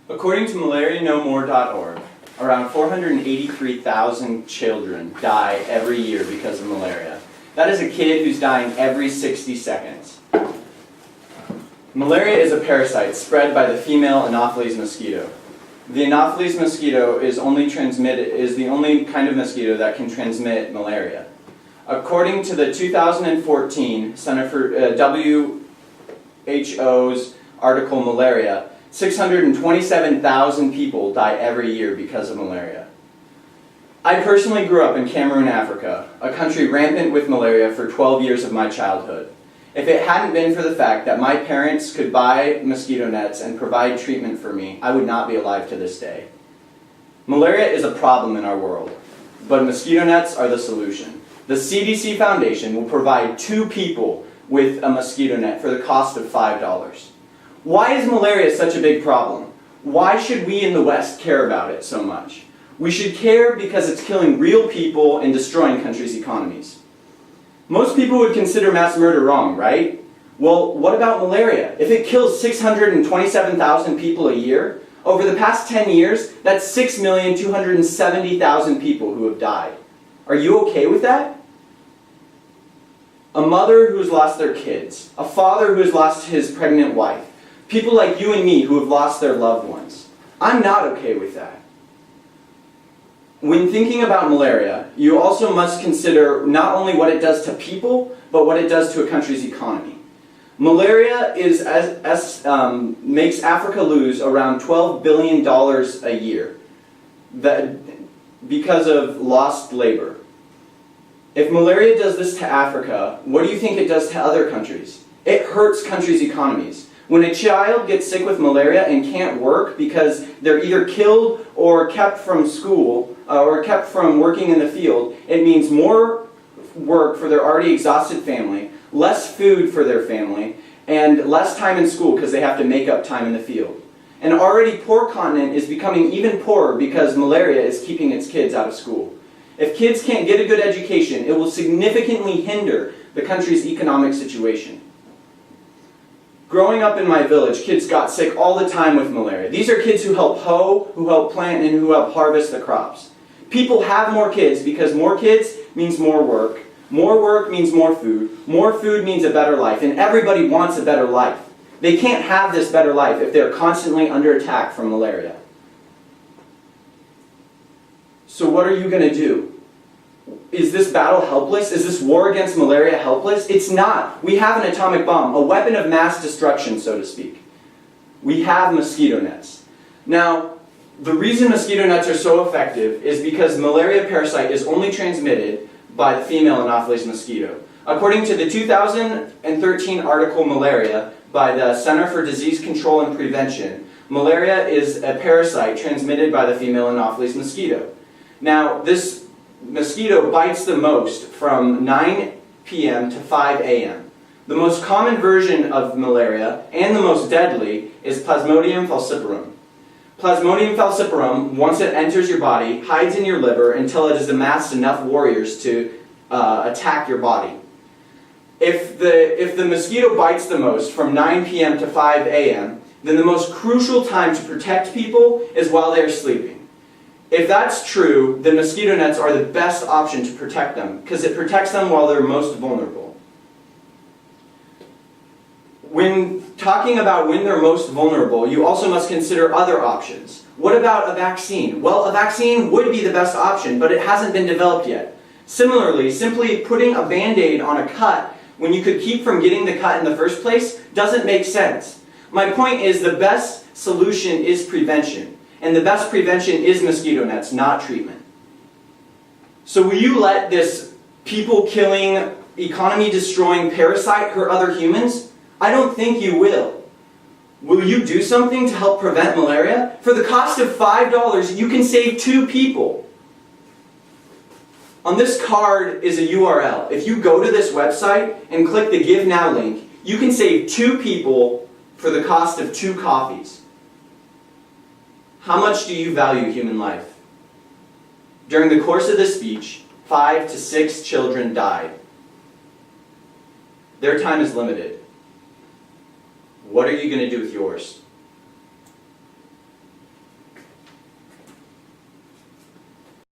According to malarianomore.org, around 483,000 children die every year because of malaria. That is a kid who's dying every 60 seconds. Malaria is a parasite spread by the female Anopheles mosquito. The Anopheles mosquito is the only kind of mosquito that can transmit malaria. According to the 2014 Center for WHO's article Malaria, 627,000 people die every year because of malaria. I personally grew up in Cameroon, Africa, a country rampant with malaria for 12 years of my childhood. If it hadn't been for the fact that my parents could buy mosquito nets and provide treatment for me, I would not be alive to this day. Malaria is a problem in our world, but mosquito nets are the solution. The CDC Foundation will provide 2 people with a mosquito net for the cost of $5. Why is malaria such a big problem? Why should we in the West care about it so much? We should care because it's killing real people and destroying countries' economies. Most people would consider mass murder wrong, right? Well, what about malaria? If it kills 627,000 people a year, over the past 10 years, that's 6,270,000 people who have died. Are you okay with that? A mother who's lost their kids, a father who has lost his pregnant wife, people like you and me who have lost their loved ones. I'm not okay with that. When thinking about malaria, you also must consider not only what it does to people, but what it does to a country's economy. Malaria makes Africa lose around $12 billion a year because of lost labor. If malaria does this to Africa, what do you think it does to other countries? It hurts countries' economies. When a child gets sick with malaria and can't work because they're either killed or kept from school or kept from working in the field, it means more work for their already exhausted family, less food for their family, and less time in school because they have to make up time in the field. An already poor continent is becoming even poorer because malaria is keeping its kids out of school. If kids can't get a good education, it will significantly hinder the country's economic situation. Growing up in my village, kids got sick all the time with malaria. These are kids who help hoe, who help plant, and who help harvest the crops. People have more kids because more kids means more work means more food means a better life, and everybody wants a better life. They can't have this better life if they're constantly under attack from malaria. So what are you going to do? Is this battle helpless? Is this war against malaria helpless? It's not. We have an atomic bomb, a weapon of mass destruction, so to speak. We have mosquito nets. Now, the reason mosquito nets are so effective is because malaria parasite is only transmitted by the female Anopheles mosquito. According to the 2013 article Malaria by the Center for Disease Control and Prevention, malaria is a parasite transmitted by the female Anopheles mosquito. Now, this mosquito bites the most from 9 p.m. to 5 a.m. The most common version of malaria, and the most deadly, is Plasmodium falciparum. Plasmodium falciparum, once it enters your body, hides in your liver until it has amassed enough warriors to attack your body. If the mosquito bites the most from 9 p.m. to 5 a.m., then the most crucial time to protect people is while they are sleeping. If that's true, then mosquito nets are the best option to protect them, because it protects them while they're most vulnerable. When talking about when they're most vulnerable, you also must consider other options. What about a vaccine? Well, a vaccine would be the best option, but it hasn't been developed yet. Similarly, simply putting a Band-Aid on a cut when you could keep from getting the cut in the first place doesn't make sense. My point is the best solution is prevention. And the best prevention is mosquito nets, not treatment. So will you let this people-killing, economy-destroying parasite hurt other humans? I don't think you will. Will you do something to help prevent malaria? For the cost of $5, you can save 2 people. On this card is a URL. If you go to this website and click the Give Now link, you can save 2 people for the cost of 2 coffees. How much do you value human life? During the course of this speech, 5 to 6 children died. Their time is limited. What are you going to do with yours?